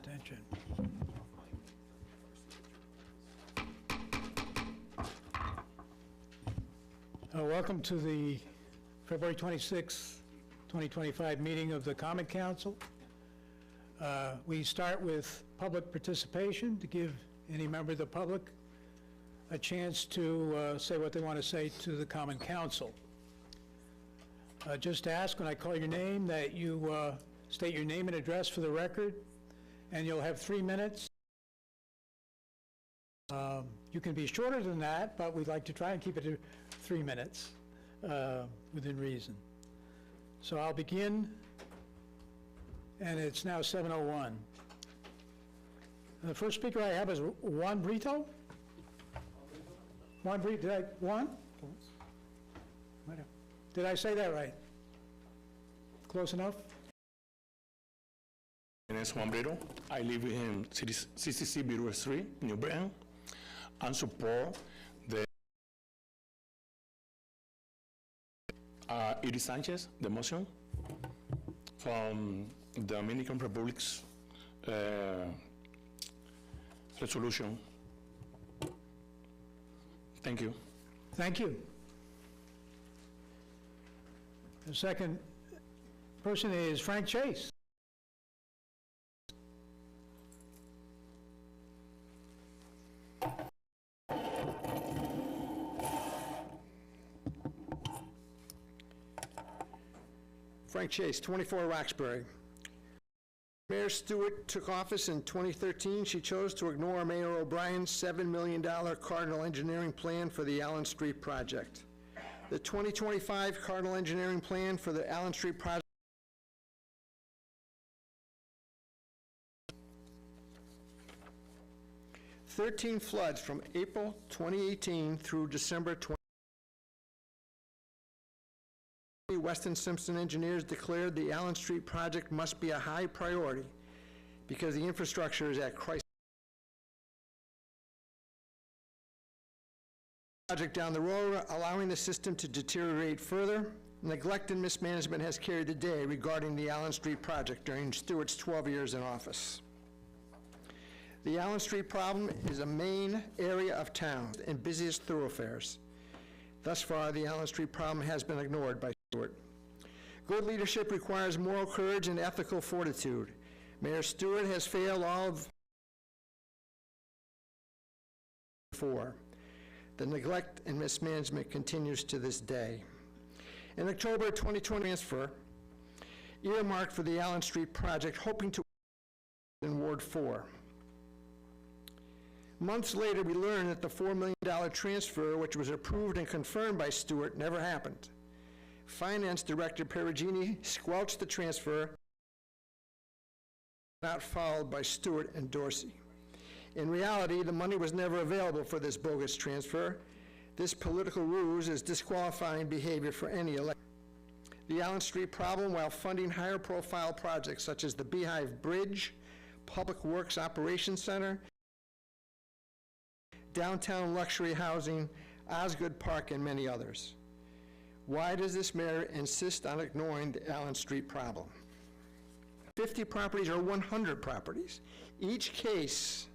Attention. Welcome to the February 26, 2025 meeting of the Common Council. We start with public participation to give any member of the public a chance to say what they want to say to the Common Council. Just ask when I call your name that you state your name and address for the record, and you'll have 3 minutes. You can be shorter than that, but we'd like to try and keep it to 3 minutes within reason. So I'll begin, and it's now 7:01. The first speaker I have is Juan Brito. Juan Brito, did I say that right? Close enough? My name is Juan Brito. I live in CCC Bureau Street, New Britain, and support the Edith Sanchez, the motion from the Dominican Republic's resolution. Thank you. Thank you. The second person is Frank Chase. Frank Chase, 24 Roxbury. Mayor Stewart took office in 2013. She chose to ignore Mayor O'Brien's $7 million Cardinal Engineering Plan for the Allen Street project. The 2025 Cardinal Engineering Plan for the Allen Street project (13 floods from April 2018 through December 2020. Weston Simpson engineers declared the Allen Street project must be a high priority because the infrastructure is at crisis. Project down the road, allowing the system to deteriorate further. Neglect and mismanagement has carried the day regarding the Allen Street project during Stewart's 12 years in office. The Allen Street problem is a main area of town and busiest thoroughfares. Thus far, the Allen Street problem has been ignored by Stewart. Good leadership requires moral courage and ethical fortitude. Mayor Stewart has failed all of before. The neglect and mismanagement continues to this day. In October 2020 transfer, earmarked for the Allen Street project, hoping to in Ward 4. Months later, we learned that the $4 million transfer, which was approved and confirmed by Stewart, never happened. Finance Director Perugini squelched the transfer, not followed by Stewart and Dorsey. In reality, the money was never available for this bogus transfer. This political ruse is disqualifying behavior for any election. The Allen Street problem, while funding higher profile projects such as the Beehive Bridge, Public Works Operations Center, downtown luxury housing, Osgood Park, and many others. Why does this mayor insist on ignoring the Allen Street problem? 50 properties or 100 properties. Each case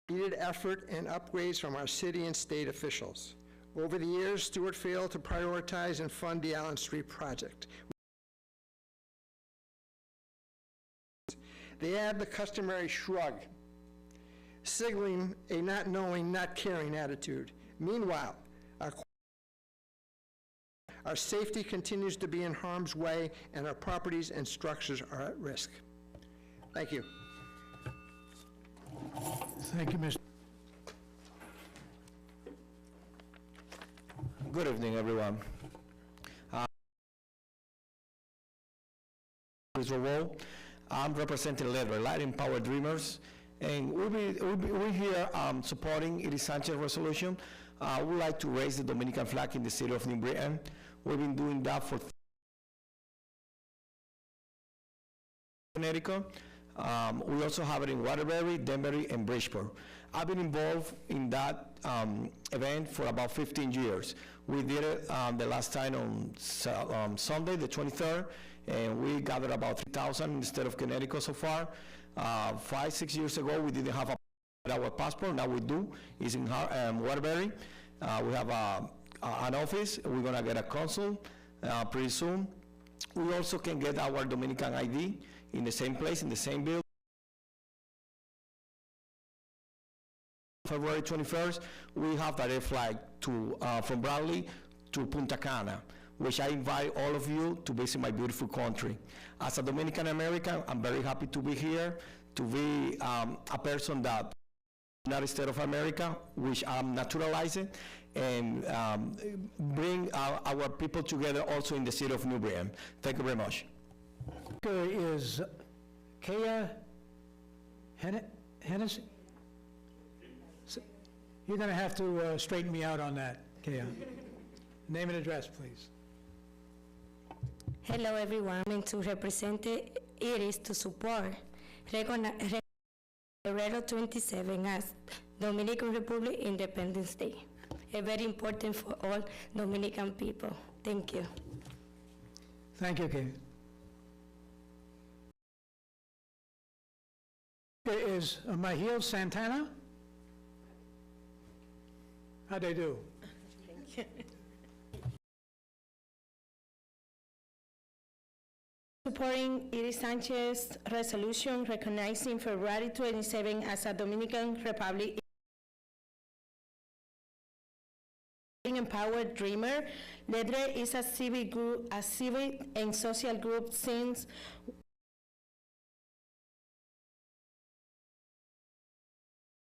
needed effort and upgrades from our city and state officials. Over the years, Stewart failed to prioritize and fund the Allen Street project. They add the customary shrug, signaling a not knowing, not caring attitude. Meanwhile, our safety continues to be in harm's way and our properties and structures are at risk. Thank you. Thank you, Mr. Good evening, everyone. I'm representing Leather, Lighting Power Dreamers, and we're here supporting Edith Sanchez resolution. We'd like to raise the Dominican flag in the city of New Britain. We've been doing that for Connecticut. We also have it in Waterbury, Danbury, and Bridgeport. I've been involved in that event for about 15 years. We did it the last time on Sunday, the 23rd, and we gathered about 3,000 in the state of Connecticut so far. 5-6 years ago, we didn't have our passport. Now we do. It's in Waterbury. We have an office. We're going to get a consul pretty soon. We also can get our Dominican ID in the same place, in the same building. February 21st, we have direct flight from Bradley to Punta Cana, which I invite all of you to visit my beautiful country. As a Dominican American, I'm very happy to be here, to be a person that United States of America, which I'm naturalizing, and bring our people together also in the city of New Britain. Thank you very much. Speaker is Kaya Hennessy? You're going to have to straighten me out on that, Kaya. Name and address, please. Hello, everyone. I'm to represent Iris to support Febrero 27 as Dominican Republic Independence Day. Very important for all Dominican people. Thank you. Thank you, Kaya. There is Mahil Santana. How'd they do? Supporting Iris Sanchez's resolution recognizing February 27 as a Dominican Republic empowered dreamer. LEDRE is a civic and social group since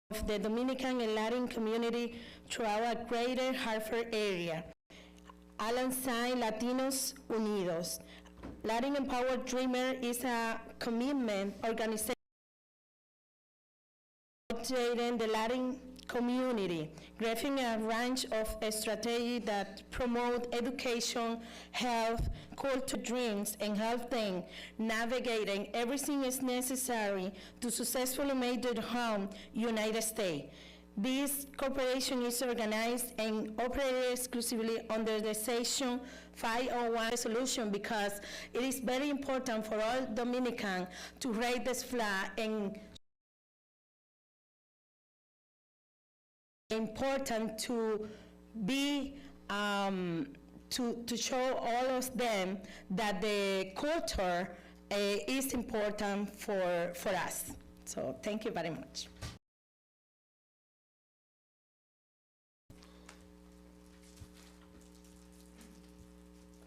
of the Dominican and Latin community throughout Greater Hartford area, alongside Latinos Unidos. Latin Empowered Dreamer is a commitment organization in the Latin community, graphing a range of strategies that promote education, health, culture, dreams, and help them navigating everything is necessary to successfully make their home United States. This corporation is organized and operated exclusively under the Section 501 resolution because it is very important for all Dominicans to raise this flag and important to be to show all of them that the culture is important for us. So thank you very much.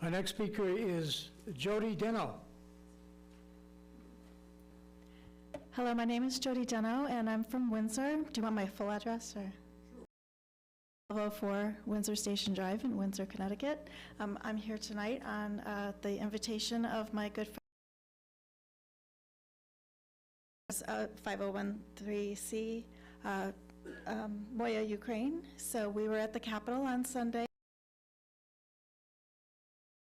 Our next speaker is Jody Deno. Hello, my name is Jody Deno, and I'm from Windsor. Do you want my full address, or? 1204 Windsor Station Drive in Windsor, Connecticut. I'm here tonight on the invitation of my good friend, 5013C, Moya, Ukraine. So we were at the Capitol on Sunday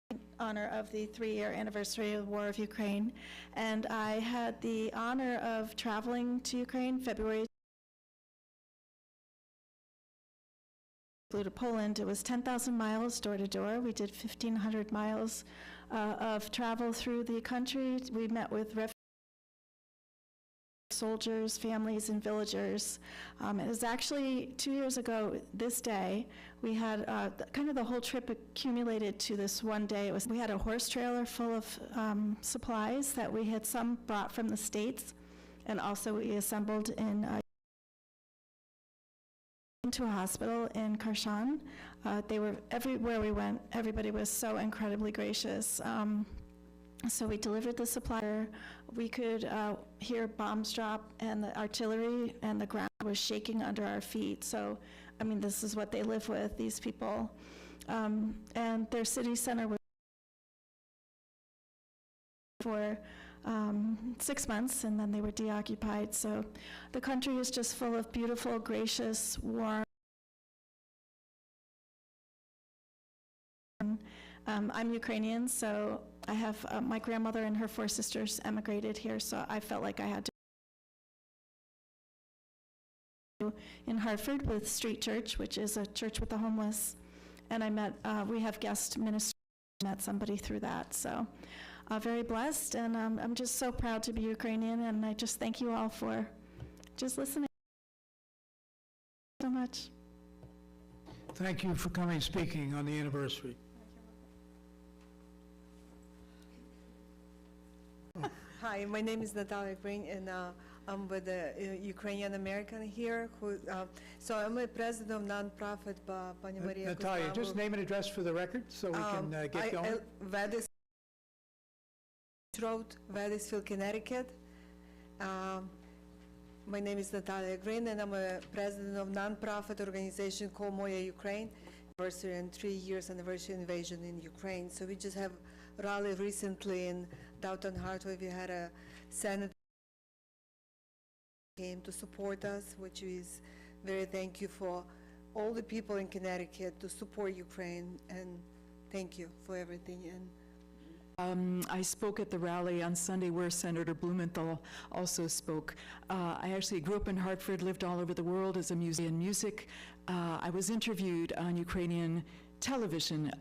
in honor of the 3-year anniversary of the War of Ukraine. And I had the honor of traveling to Ukraine February. Flew to Poland. It was 10,000 miles door to door. We did 1,500 miles of travel through the country. We met with soldiers, families, and villagers. It was actually 2 years ago this day. We had kind of the whole trip accumulated to this one day. We had a horse trailer full of supplies that we had some brought from the States, and also we assembled in into a hospital in Karshan. They were everywhere we went. Everybody was so incredibly gracious. So we delivered the supply. We could hear bombs drop, and the artillery and the ground was shaking under our feet. So, I mean, this is what they live with, these people. And their city center was for 6 months, and then they were deoccupied. So the country is just full of beautiful, gracious, warm. I'm Ukrainian, so I have my grandmother and her 4 sisters emigrated here, so I felt like I had to in Hartford with Street Church, which is a church with the homeless. and I met, we have guest ministers, met somebody through that, so very blessed, and I'm just so proud to be Ukrainian, and I just thank you all for just listening so much. Thank you for coming and speaking on the anniversary. Hi, my name is Natalia Green, and I'm with the Ukrainian American here. So I'm a president of nonprofit Pani Maria Natalia, just name and address for the record so we can get going. Road, Wethersfield, Connecticut. My name is Natalia Green, and I'm a president of nonprofit organization called Moya Ukraine. Anniversary and 3 years anniversary invasion in Ukraine. So we just have rally recently in Downtown Hartwell. We had a senator came to support us, which is very thank you for all the people in Connecticut to support Ukraine, and thank you for everything. And I spoke at the rally on Sunday where Senator Blumenthal also spoke. I actually grew up in Hartford, lived all over the world as a musician in music. I was interviewed on Ukrainian television.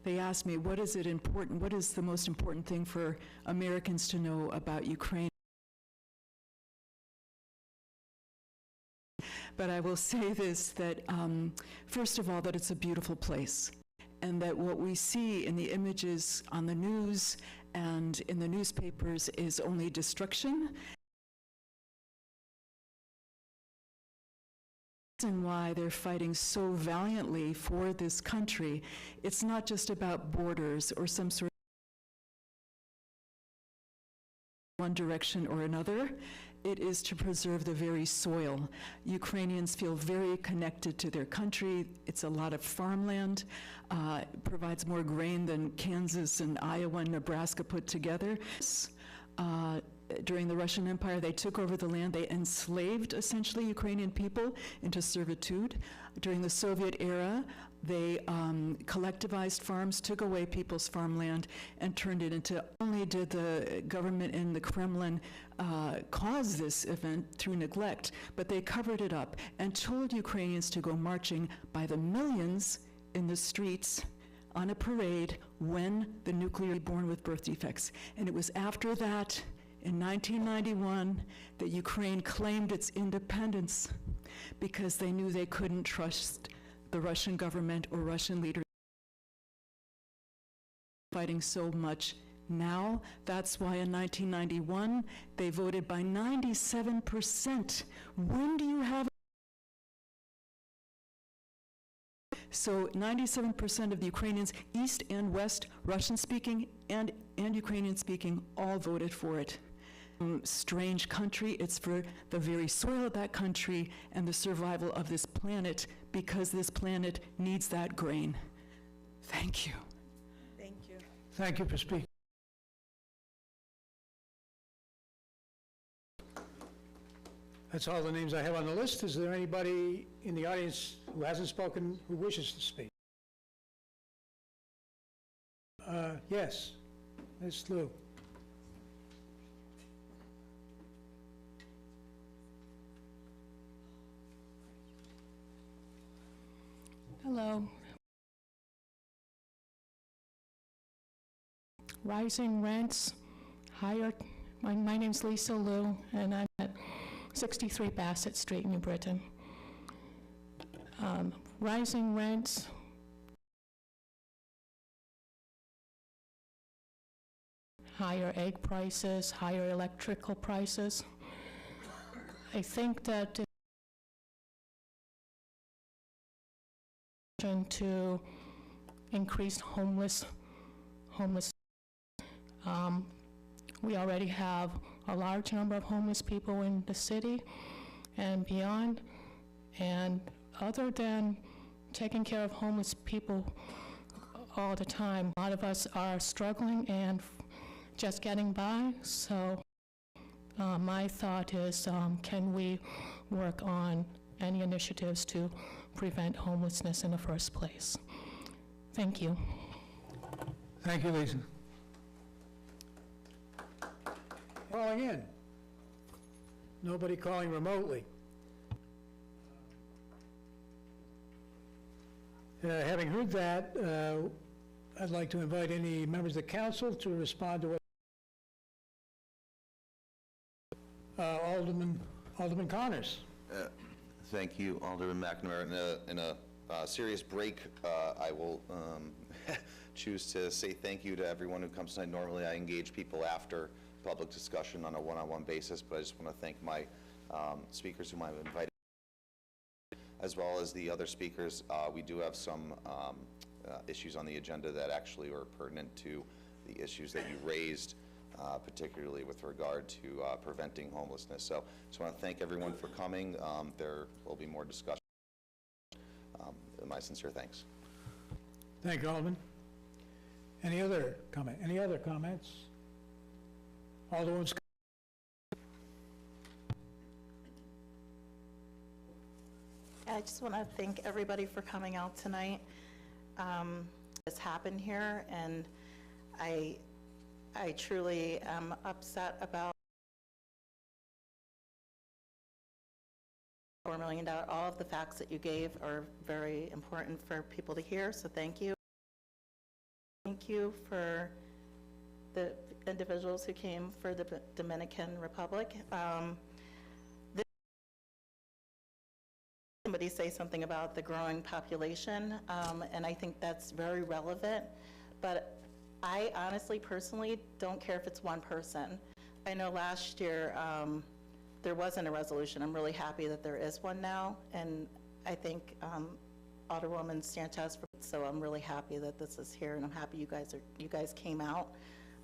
They asked me, what is the most important thing for Americans to know about Ukraine? But I will say this, that first of all, that it's a beautiful place. And that what we see in the images on the news and in the newspapers is only destruction. And why they're fighting so valiantly for this country, it's not just about borders or some sort of one direction or another. It is to preserve the very soil. Ukrainians feel very connected to their country. It's a lot of farmland. Provides more grain than Kansas and Iowa and Nebraska put together. During the Russian Empire, they took over the land. They enslaved, essentially, Ukrainian people into servitude. During the Soviet era, they collectivized farms, took away people's farmland, and turned it into, only did the government in the Kremlin cause this event through neglect, but they covered it up and told Ukrainians to go marching by the millions in the streets on a parade when the nuclear born with birth defects. And it was after that, in 1991, that Ukraine claimed its independence because they knew they couldn't trust the Russian government or Russian leaders fighting so much now. That's why in 1991, they voted by 97%. When do you have So 97% of the Ukrainians, East and West, Russian-speaking and Ukrainian-speaking, all voted for it. Strange country. It's for the very soil of that country and the survival of this planet, because this planet needs that grain. Thank you. thank you. Thank you for speaking. That's all the names I have on the list. Is there anybody in the audience who hasn't spoken who wishes to speak? Yes, Ms. Lou. Hello. Rising rents, higher, my name's Lisa Liu, and I'm at 63 Bassett Street, New Britain. Rising rents, higher egg prices, higher electrical prices. I think that to increase homeless. We already have a large number of homeless people in the city and beyond, and other than taking care of homeless people all the time, a lot of us are struggling and just getting by. So my thought is, can we work on any initiatives to prevent homelessness in the first place? Thank you. Thank you, Lisa. Calling in. Nobody calling remotely. Having heard that, I'd like to invite any members of the council to respond to what Alderman Connors. Thank you, Alderman McNamara. In a serious break, I will choose to say thank you to everyone who comes tonight. Normally, I engage people after public discussion on a one-on-one basis, but I just want to thank my speakers whom I've invited, as well as the other speakers. We do have some issues on the agenda that actually were pertinent to the issues that you raised, particularly with regard to preventing homelessness. So just want to thank everyone for coming. There will be more discussion. My sincere thanks. Thank you, Alderman. Any other comment? Any other comments? Alderman Scott. I just want to thank everybody for coming out tonight. This happened here, and I truly am upset about $4 million. All of the facts that you gave are very important for people to hear, so thank you. Thank you for the individuals who came for the Dominican Republic. Somebody say something about the growing population, and I think that's very relevant, but I honestly, personally, don't care if it's one person. I know last year there wasn't a resolution. I'm really happy that there is one now, and I think Alderwoman Sanchez, so I'm really happy that this is here, and I'm happy you guys came out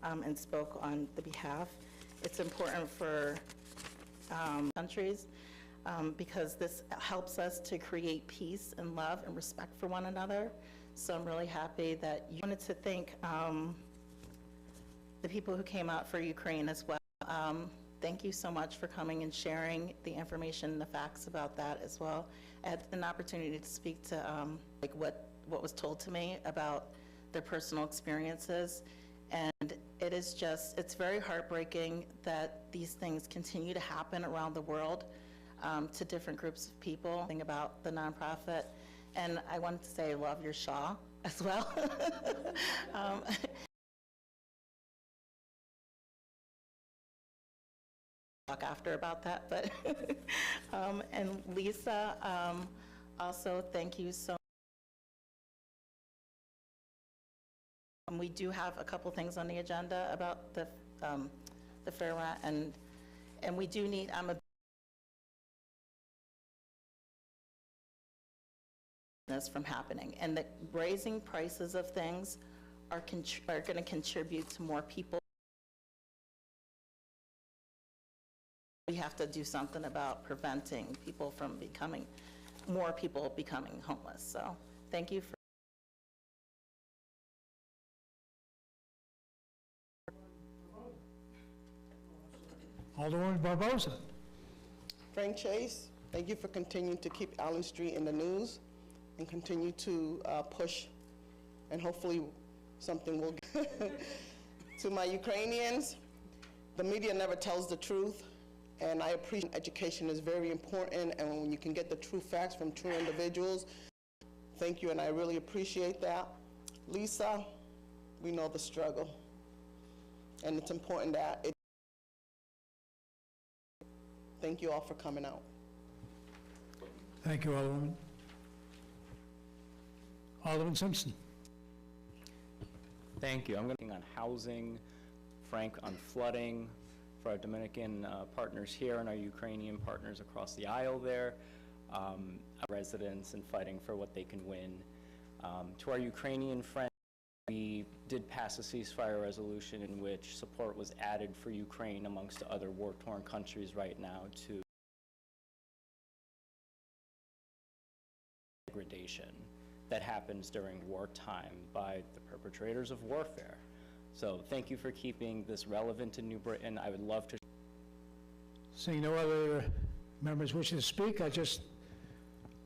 and spoke on the behalf. It's important for countries because this helps us to create peace and love and respect for one another. So I'm really happy that you wanted to thank the people who came out for Ukraine as well. Thank you so much for coming and sharing the information and the facts about that as well. I had an opportunity to speak to like what was told to me about their personal experiences, and it is just, it's very heartbreaking that these things continue to happen around the world to different groups of people. Think about the nonprofit, and I wanted to say I love your Shaw as well. Talk after about that, but and Lisa, also thank you so much. We do have a couple things on the agenda about the fair rent, and we do need, this from happening, and that raising prices of things are going to contribute to more people. We have to do something about preventing people from becoming, more people becoming homeless. So thank you for. Alderwoman Barbosa. Frank Chase, thank you for continuing to keep Allen Street in the news and continue to push, and hopefully something will. To my Ukrainians, the media never tells the truth. And I appreciate education is very important, and when you can get the true facts from true individuals, thank you, and I really appreciate that. Lisa, we know the struggle, and it's important that it. Thank you all for coming out. Thank you, Alderwoman. Alderman Simpson. Thank you. I'm going to on housing, Frank on flooding, for our Dominican partners here and our Ukrainian partners across the aisle there, residents and fighting for what they can win. To our Ukrainian friends, we did pass a ceasefire resolution in which support was added for Ukraine amongst other war-torn countries right now to degradation that happens during wartime by the perpetrators of warfare. So thank you for keeping this relevant to New Britain. I would love to. Seeing no other members wishing to speak, I just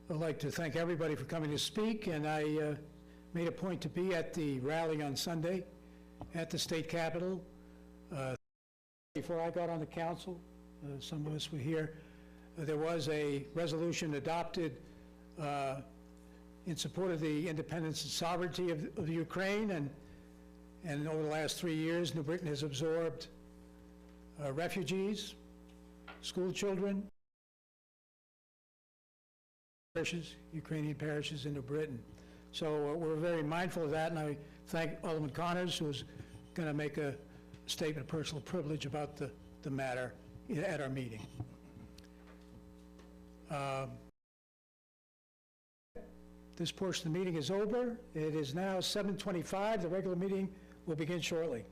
would like to thank everybody for coming to speak, and I made a point to be at the rally on Sunday at the state capitol. Before I got on the council, some of us were here, there was a resolution adopted in support of the independence and sovereignty of Ukraine, and over the last 3 years, New Britain has absorbed refugees, school children, parishes, Ukrainian parishes in New Britain. So we're very mindful of that, and I thank Alderman Connors, who's going to make a statement of personal privilege about the matter at our meeting. This portion of the meeting is over. It is now 7:25. The regular meeting will begin shortly.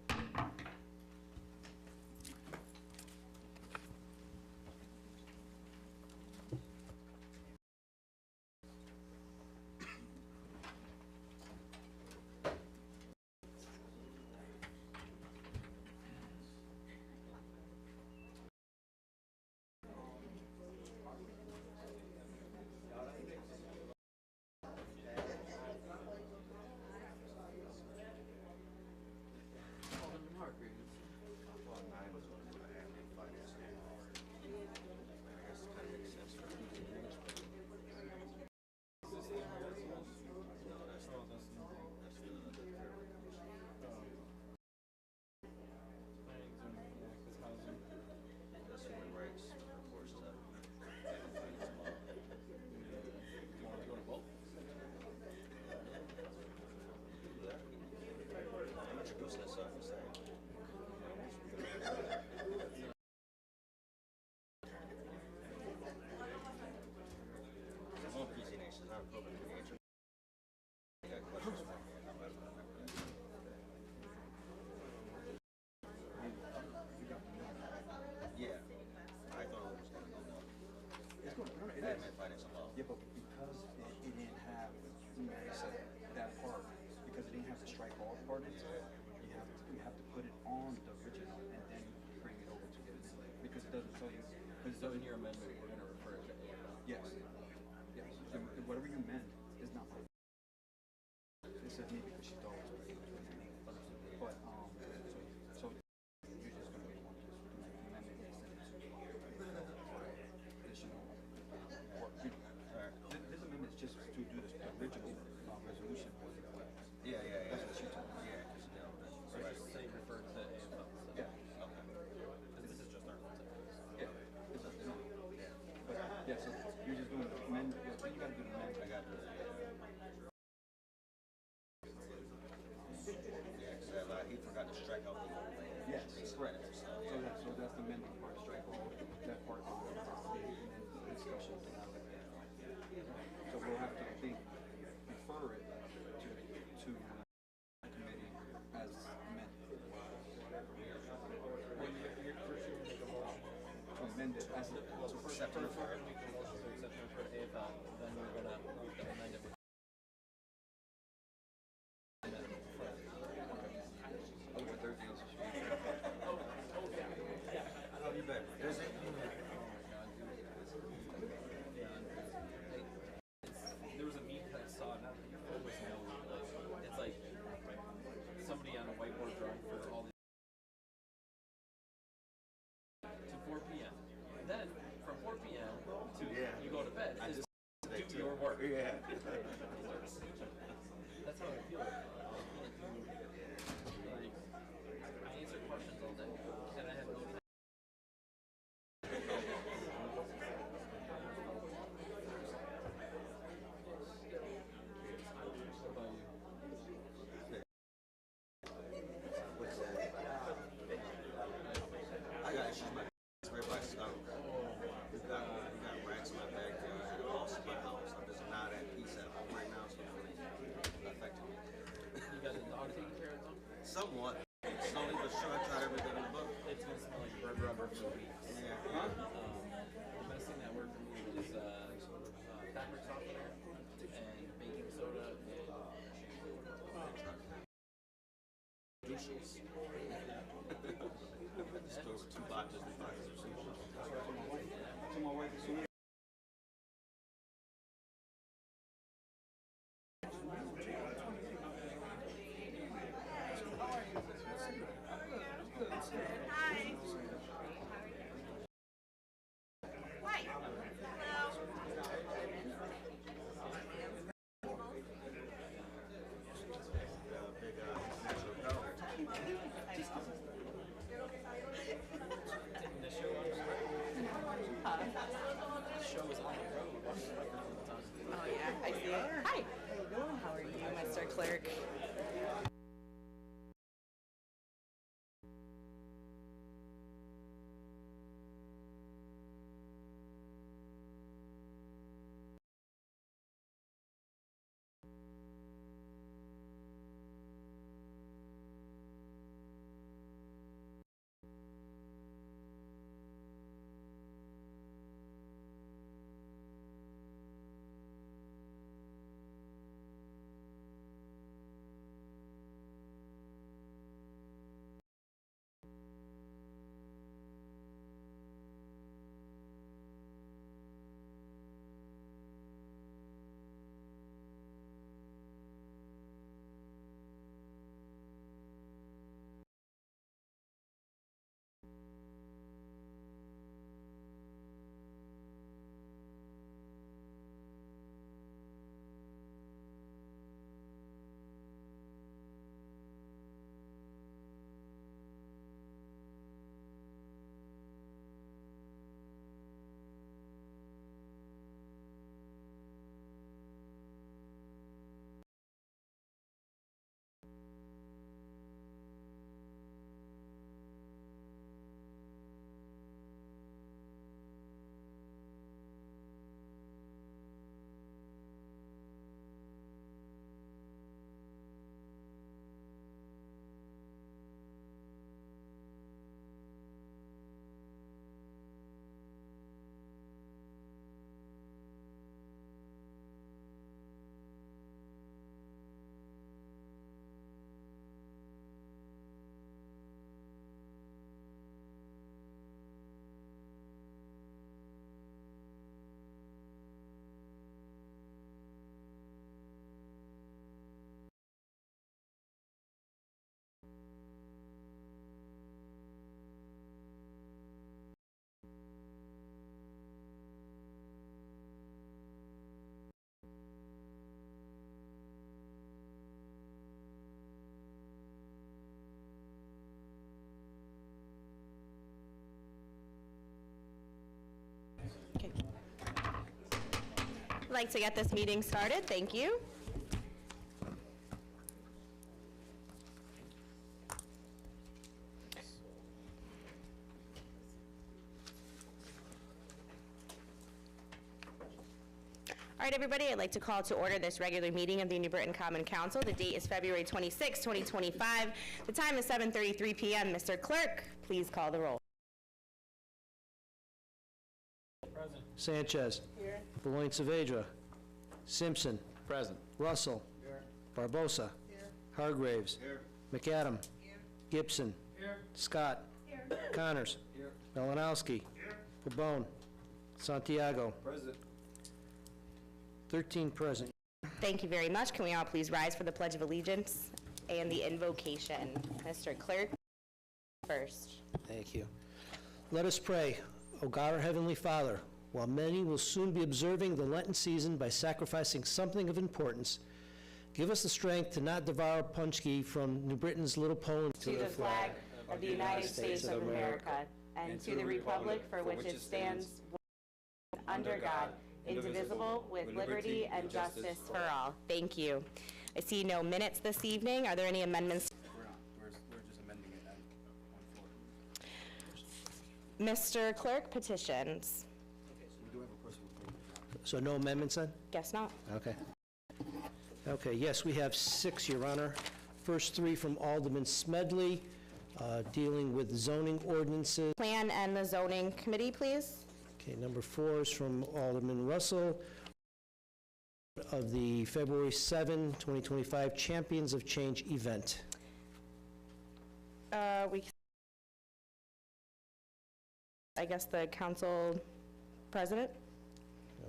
Yeah, but because it didn't have, that part, because it didn't have the strike all part into it, you have to put it on the original and then bring it over to this, because it doesn't tell you. So in your amendment, we're gonna refer it to A. Yes. Yes. Whatever you amend is not my. It says me because she thought it was but so you're just gonna be the one to do the amendment additional work. This amendment is just to do this original resolution. Yeah. That's what she told me. Yeah. So you referred to AFL. Yeah. Okay. This is just our. Yeah. It's just, no. Yeah. But yeah, so you're just doing the amendment. Yeah, so you gotta do the amendment. I got to. He forgot to strike out the whole thing. Yes, correct. So that's the amendment part, strike all that part of the discussion. So we'll have to refer it to committee as amended. Well, you're first going to make a motion to amend it as separate. First, we can motion to accept it for AFL, then we're going to amend it with. There was a meme that I saw, now that you always know, it's like somebody on a whiteboard drawing for all the to 4 p.m. And then from 4 p.m. to you go to bed, is do your work. Yeah. That's how I feel. Like, I answer questions all day, and I have no time. I got issues with my right by skunk. We got rats in my backyard, and also my house. I'm just not at peace at home right now, so it's really affecting me. You got the dog taken care of, though? Somewhat. Slowly but sure, I tried everything in the book. It's gonna smell like bird rubber for weeks. Yeah. The best thing that worked for me was fabric softener and baking soda and douches. Stores 2 boxes of sushi. To my wife, Clerk. I'd like to get this meeting started. Thank you. All right, everybody, I'd like to call to order this regular meeting of the New Britain Common Council. The date is February 26, 2025. The time is 7:33 p.m. Mr. Clerk, please call the roll. Sanchez. Here. Beloin Saavedra. Simpson. Present. Russell. Here. Barbosa. Here. Hargraves. Here. McAdam. Here. Gibson. Here. Scott. Here. Connors. Here. Malinowski. Here. Pabon. Santiago. Present. 13 present. Thank you very much. Can we all please rise for the Pledge of Allegiance and the invocation? Mr. Clerk, first. Thank you. Let us pray. O God, our Heavenly Father, while many will soon be observing the Lenten season by sacrificing something of importance, give us the strength to not devour punchki from New Britain's Little Poland To the flag of the United States of America and to the republic for which it stands, under God, indivisible, with liberty and justice for all. Thank you. I see no minutes this evening. Are there any amendments? We're not. We're just amending it on floor. Mr. Clerk, petitions. Okay, so we do have a person with So no amendments then? Guess not. Okay. Okay, yes, we have 6, Your Honor. First 3 from Alderman Smedley, dealing with zoning ordinances. Plan and the zoning committee, please. Okay, number 4 is from Alderman Russell of the February 7, 2025 Champions of Change event. I guess the council president.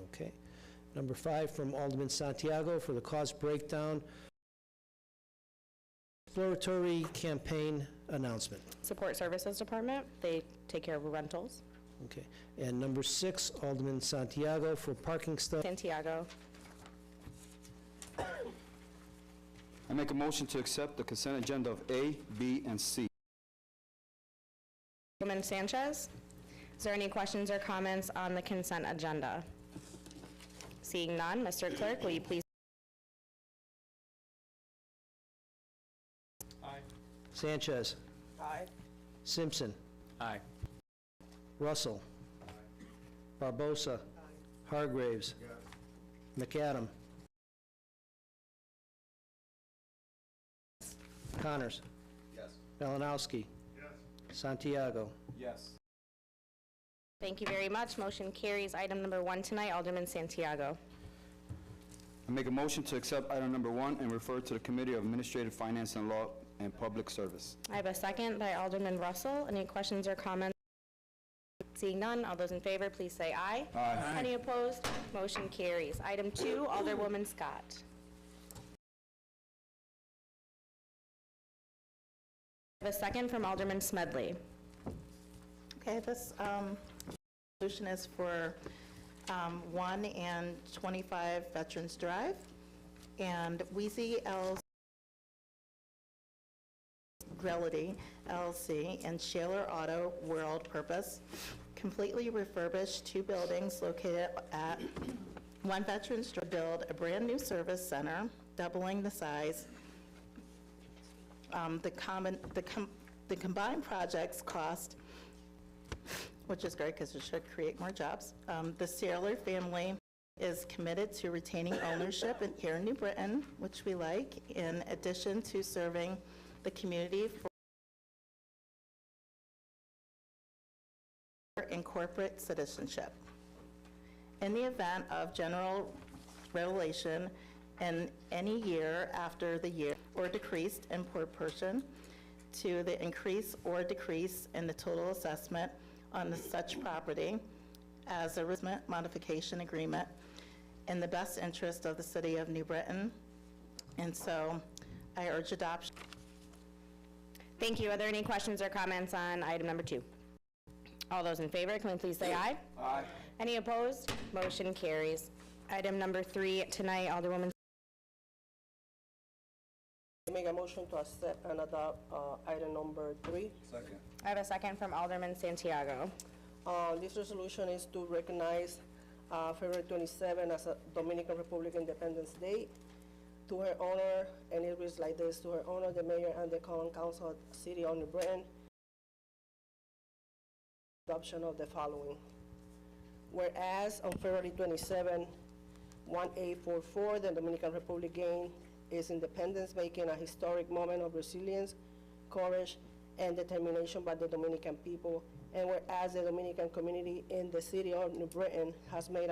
Okay. Number 5 from Alderman Santiago for the cost breakdown. Exploratory campaign announcement. Support Services Department. They take care of rentals. Okay. And number 6, Alderman Santiago for parking study. Santiago. I make a motion to accept the consent agenda of A, B, and C. Alderman Sanchez. Is there any questions or comments on the consent agenda? Seeing none, Mr. Clerk, will you please Sanchez. Aye. Simpson. Aye. Russell. Barbosa. Hargraves. McAdam. Connors. Yes. Malinowski. Santiago. Yes. Thank you very much. Motion carries. Item number 1 tonight, Alderman Santiago. I make a motion to accept item number 1 and refer to the Committee of Administrative Finance and Law and Public Service. I have a second by Alderman Russell. Any questions or comments? Seeing none, all those in favor, please say aye. Aye. Any opposed? Motion carries. Item 2, Alderwoman Scott. I have a second from Alderman Smedley. Okay, this resolution is for 1 and 25 Veterans Drive, and Weezy Grelity LLC and Shaler Auto World Purpose completely refurbished 2 buildings located at 1 Veterans Drive, build a brand-new service center, doubling the size. The combined projects cost, which is great because it should create more jobs. The Saylor family is committed to retaining ownership here in New Britain, which we like, in addition to serving the community in corporate citizenship. In the event of general revelation in any year after the year or decreased in proportion to the increase or decrease in the total assessment on such property as a modification agreement in the best interest of the city of New Britain. And so I urge adoption. Thank you. Are there any questions or comments on item number 2? All those in favor, can we please say aye? Aye. Any opposed? Motion carries. Item number 3 tonight, Alderwoman. Make a motion to accept and adopt item number 3. Second. I have a second from Alderman Santiago. This resolution is to recognize February 27 as a Dominican Republic Independence Day. To her honor, and it reads like this: to her honor, the mayor and the common council of the city of New Britain, adoption of the following. Whereas on February 27, 1844, the Dominican Republic gained its independence, making a historic moment of resilience, courage, and determination by the Dominican people. And whereas the Dominican community in the city of New Britain has made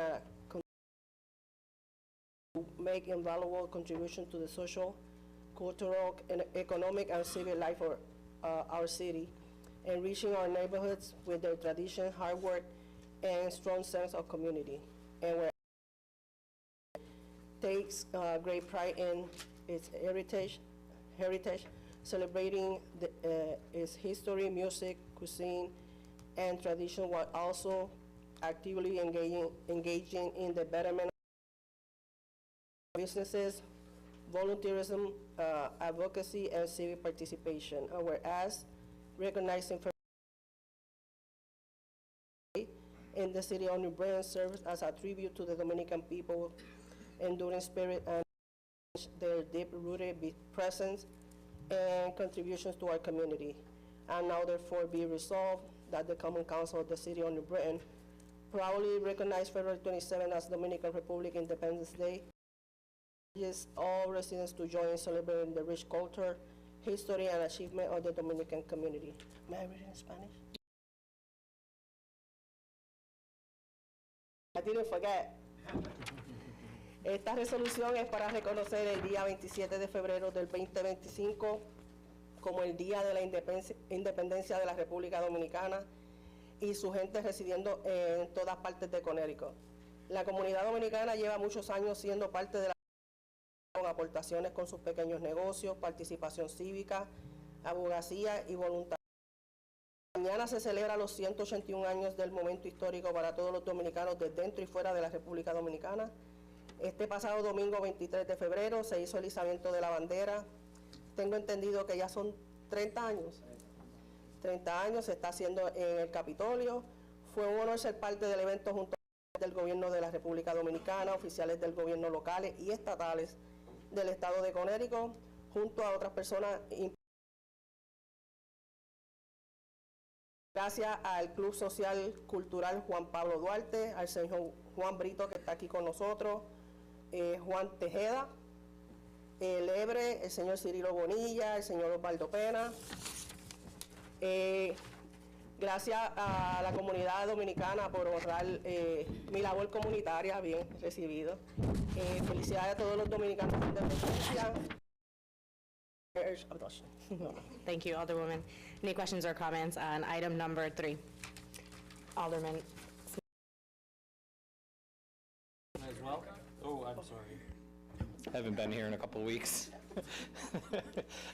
make invaluable contribution to the social, cultural, and economic and civil life of our city, enriching our neighborhoods with their tradition, hard work, and strong sense of community. And where takes great pride in its heritage, celebrating its history, music, cuisine, and tradition, while also actively engaging in the betterment of businesses, volunteerism, advocacy, and civic participation. And whereas recognizing in the city of New Britain serves as a tribute to the Dominican people, enduring spirit and their deep-rooted presence and contributions to our community. And now therefore be resolved that the Common Council of the City of New Britain proudly recognize February 27 as Dominican Republic Independence Day. Urges all residents to join in celebrating the rich culture, history, and achievement of the Dominican community. May I read in Spanish? I didn't forget. Esta resolución es para reconocer el día 27 de febrero del 2025 como el Día de la Independencia de la República Dominicana y su gente residiendo en todas partes de Connecticut. La comunidad dominicana lleva muchos años siendo parte de la con aportaciones con sus pequeños negocios, participación cívica, abogacía y voluntad. Mañana se celebra los 181 años del momento histórico para todos los dominicanos de dentro y fuera de la República Dominicana. Este pasado domingo 23 de febrero se hizo el izamiento de la bandera. Tengo entendido que ya son 30 años. 30 años se está haciendo en el Capitolio. Fue un honor ser parte del evento junto del gobierno de la República Dominicana, oficiales del gobierno locales y estatales del estado de Connecticut, junto a otras personas importantes Gracias al Club Social Cultural Juan Pablo Duarte, al señor Juan Brito que está aquí con nosotros, Juan Tejeda, Lebre, el señor Cirilo Bonilla, el señor Osvaldo Pena. Gracias a la comunidad dominicana por honrar mi labor comunitaria, bien recibido. Felicidades a todos los dominicanos de independencia. Thank you, Alderwoman. Any questions or comments on item number 3? Alderman. As well? Oh, I'm sorry. Haven't been here in a couple of weeks.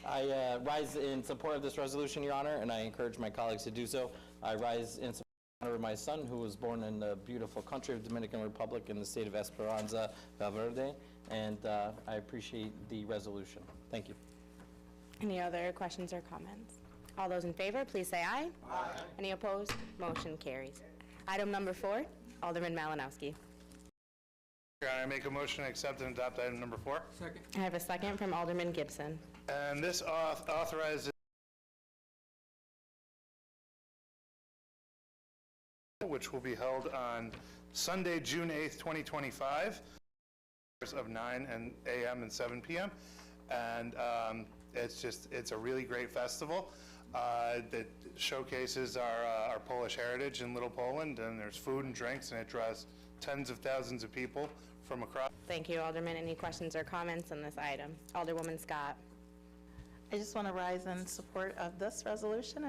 I rise in support of this resolution, Your Honor, and I encourage my colleagues to do so. I rise in support of my son, who was born in the beautiful country of Dominican Republic in the state of Esperanza, Valverde, and I appreciate the resolution. Thank you. Any other questions or comments? All those in favor, please say aye. Aye. Any opposed? Motion carries. Item number 4, Alderman Malinowski. Your Honor, I make a motion to accept and adopt item number 4. Second. I have a second from Alderman Gibson. And this authorizes which will be held on Sunday, June 8th, 2025, of 9 a.m. and 7 p.m. And it's a really great festival that showcases our Polish heritage in Little Poland, and there's food and drinks, and it draws tens of thousands of people from across. Thank you, Alderman. Any questions or comments on this item? Alderwoman Scott. I just want to rise in support of this resolution.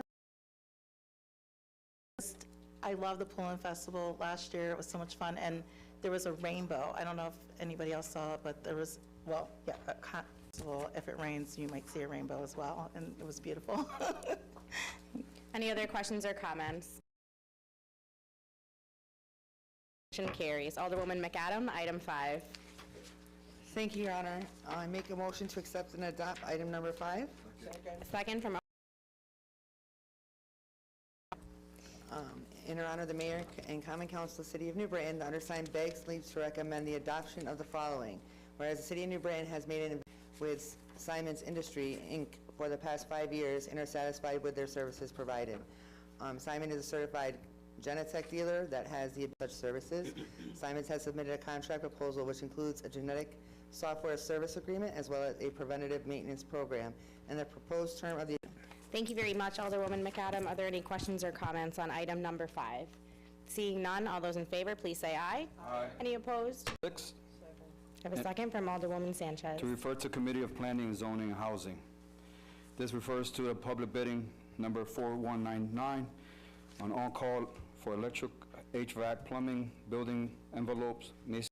I love the Poland Festival. Last year, it was so much fun, and there was a rainbow. I don't know if anybody else saw it, but there was, well, yeah, a festival. If it rains, you might see a rainbow as well, and it was beautiful. Any other questions or comments? Motion carries. Alderwoman McAdam, item 5. Thank you, Your Honor. I make a motion to accept and adopt item number 5. Second from In honor of the Mayor and Common Council of the City of New Britain, the undersigned begs leave to recommend the adoption of the following. Whereas the City of New Britain has made an with Simon's Industry, Inc. for the past 5 years and are satisfied with their services provided. Simon is a certified Genetech dealer that has the such services. Simon's has submitted a contract proposal which includes a genetic software service agreement as well as a preventative maintenance program. And the proposed term of the... Thank you very much, Alderwoman McAdam. Are there any questions or comments on item number 5? Seeing none, all those in favor, please say aye. Aye. Any opposed? 6. I have a second from Alderwoman Sanchez. To refer to Committee of Planning, Zoning, and Housing. This refers to a public bidding number 4199 on on-call for electric, HVAC, plumbing, building envelopes, mason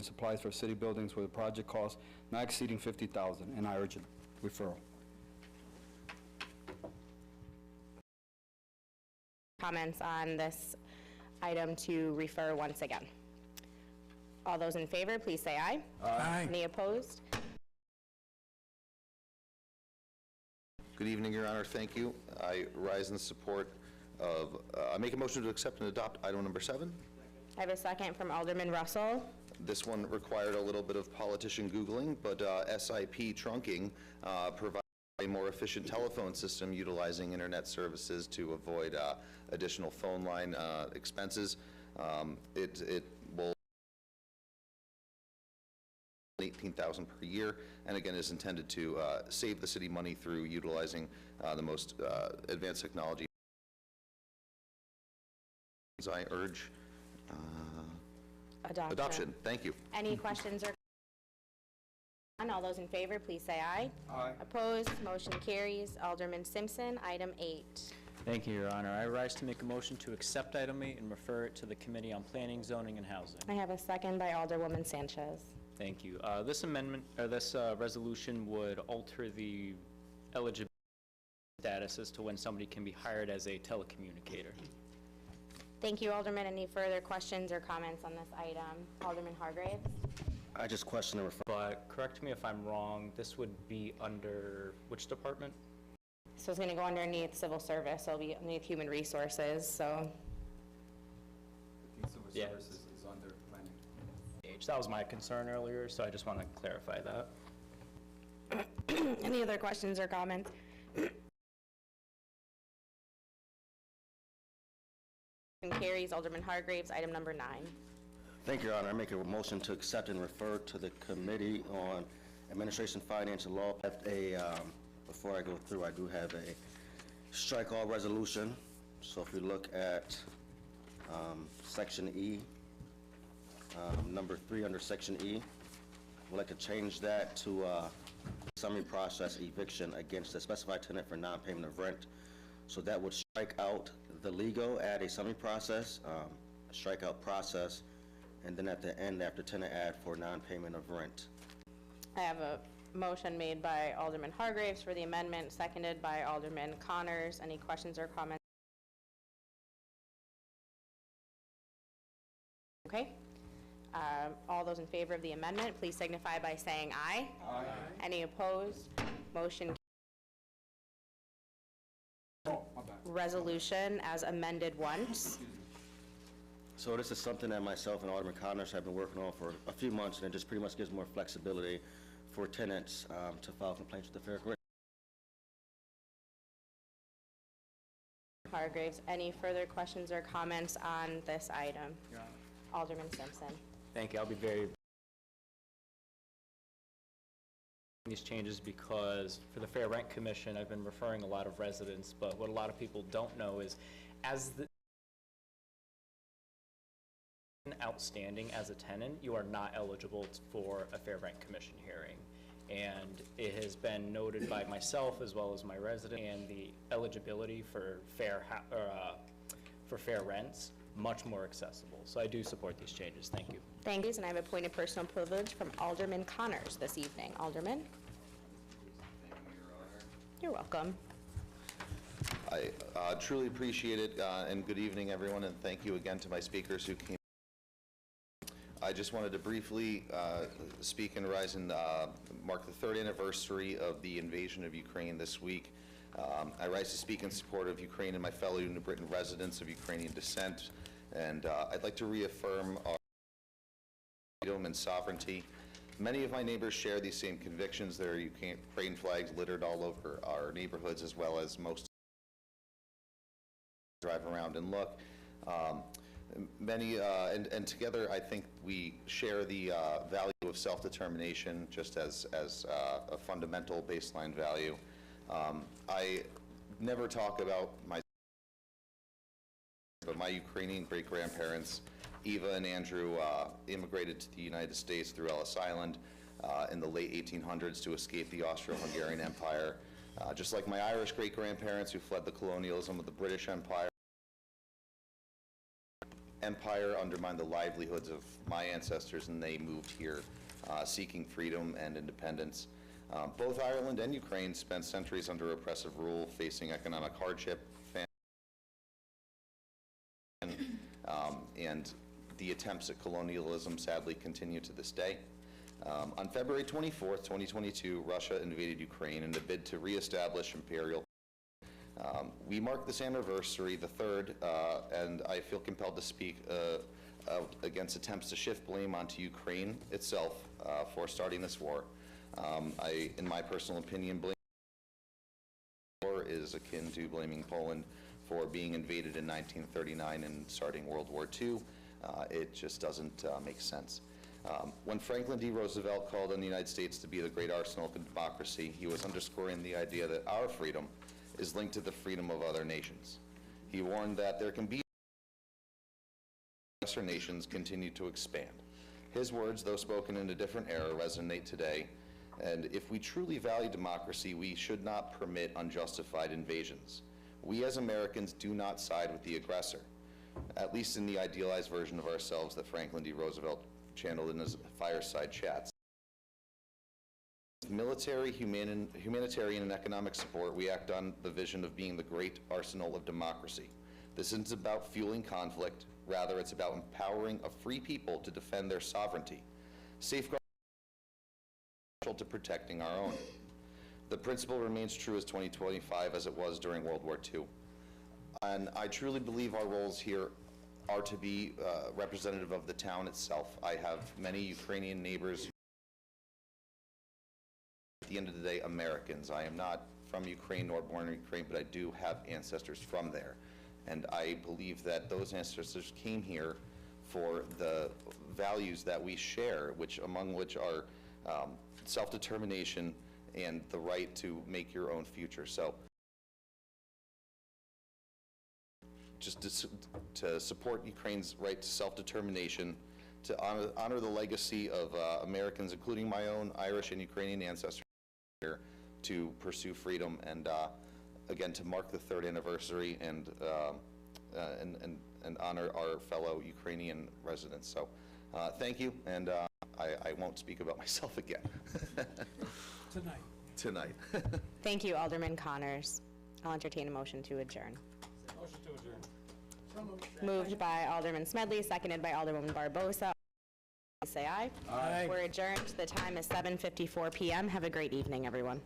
supplies for city buildings with a project cost not exceeding $50,000, and I urge referral. Comments on this item to refer once again? All those in favor, please say aye. Aye. Any opposed? Good evening, Your Honor. Thank you. I rise in support of, I make a motion to accept and adopt item number 7. I have a second from Alderman Russell. This one required a little bit of politician Googling, but SIP trunking provides a more efficient telephone system utilizing internet services to avoid additional phone line expenses. It will $18,000 per year, and again is intended to save the city money through utilizing the most advanced technology. I urge adoption. Thank you. Any questions or none? All those in favor, please say aye. Aye. Opposed? Motion carries. Alderman Simpson, item 8. Thank you, Your Honor. I rise to make a motion to accept item 8 and refer it to the Committee on Planning, Zoning, and Housing. I have a second by Alderwoman Sanchez. Thank you. This amendment, or this resolution would alter the eligibility status as to when somebody can be hired as a telecommunicator. Thank you, Alderman. Any further questions or comments on this item? Alderman Hargraves? I just question the But correct me if I'm wrong, this would be under which department? So it's going to go underneath civil service. It'll be underneath human resources, so. Yeah. Services is under planning. That was my concern earlier, so I just want to clarify that. Any other questions or comments? Motion carries. Alderman Hargraves, item number 9. Thank you, Your Honor. I make a motion to accept and refer to the Committee on Administration, Finance, and Law. Before I go through, I do have a strike all resolution. So if we look at Section E, number 3 under Section E, we'd like to change that to summary process eviction against a specified tenant for non-payment of rent. So that would strike out the legal, add a summary process, strike out process, and then at the end, after tenant, add for non-payment of rent. I have a motion made by Alderman Hargraves for the amendment, seconded by Alderman Connors. Any questions or comments? Okay. All those in favor of the amendment, please signify by saying aye. Aye. Any opposed? Motion. Resolution as amended once. So this is something that myself and Alderman Connors have been working on for a few months, and it just pretty much gives more flexibility for tenants to file complaints with the Fair Commission. Hargraves, any further questions or comments on this item? Alderman Simpson. Thank you. I'll be very these changes because for the Fair Rent Commission, I've been referring a lot of residents, but what a lot of people don't know is as the outstanding as a tenant, you are not eligible for a Fair Rent Commission hearing. And it has been noted by myself as well as my resident, and the eligibility for fair rents much more accessible. So I do support these changes. Thank you. Thank you, and I have appointed personal privilege from Alderman Connors this evening. Alderman? You're welcome. I truly appreciate it, and good evening, everyone, and thank you again to my speakers who came. I just wanted to briefly speak and rise and mark the 3rd anniversary of the invasion of Ukraine this week. I rise to speak in support of Ukraine and my fellow New Britain residents of Ukrainian descent, and I'd like to reaffirm our freedom and sovereignty. Many of my neighbors share these same convictions. There are Ukraine flags littered all over our neighborhoods, as well as most drive around and look. And together, I think we share the value of self-determination just as a fundamental baseline value. I never talk about but my Ukrainian great-grandparents, Eva and Andrew, immigrated to the United States through Ellis Island in the late 1800s to escape the Austro-Hungarian Empire. Just like my Irish great-grandparents who fled the colonialism of the British Empire undermined the livelihoods of my ancestors, and they moved here seeking freedom and independence. Both Ireland and Ukraine spent centuries under oppressive rule, facing economic hardship, and the attempts at colonialism sadly continue to this day. On February 24th, 2022, Russia invaded Ukraine in a bid to reestablish imperial. We mark this anniversary, the 3rd, and I feel compelled to speak out against attempts to shift blame onto Ukraine itself for starting this war. In my personal opinion, blaming war is akin to blaming Poland for being invaded in 1939 and starting World War II. It just doesn't make sense. When Franklin D. Roosevelt called on the United States to be the great arsenal of democracy, he was underscoring the idea that our freedom is linked to the freedom of other nations. He warned that there can be lesser nations continue to expand. His words, though spoken in a different era, resonate today, and if we truly value democracy, we should not permit unjustified invasions. We as Americans do not side with the aggressor, at least in the idealized version of ourselves that Franklin D. Roosevelt channeled in his fireside chats. Military, humanitarian, and economic support, we act on the vision of being the great arsenal of democracy. This isn't about fueling conflict, rather it's about empowering a free people to defend their sovereignty, safeguarding to protecting our own. The principle remains true as 2025 as it was during World War II. And I truly believe our roles here are to be representative of the town itself. I have many Ukrainian neighbors, at the end of the day, Americans. I am not from Ukraine nor born in Ukraine, but I do have ancestors from there. And I believe that those ancestors came here for the values that we share, among which are self-determination and the right to make your own future. So just to support Ukraine's right to self-determination, to honor the legacy of Americans, including my own Irish and Ukrainian ancestors here, to pursue freedom, and again, to mark the 3rd anniversary and honor our fellow Ukrainian residents. So thank you, and I won't speak about myself again. Tonight. Thank you, Alderman Connors. I'll entertain a motion to adjourn. Motion to adjourn. Moved by Alderman Smedley, seconded by Alderwoman Barbosa. Say aye. Aye. We're adjourned. The time is 7:54 p.m. Have a great evening, everyone.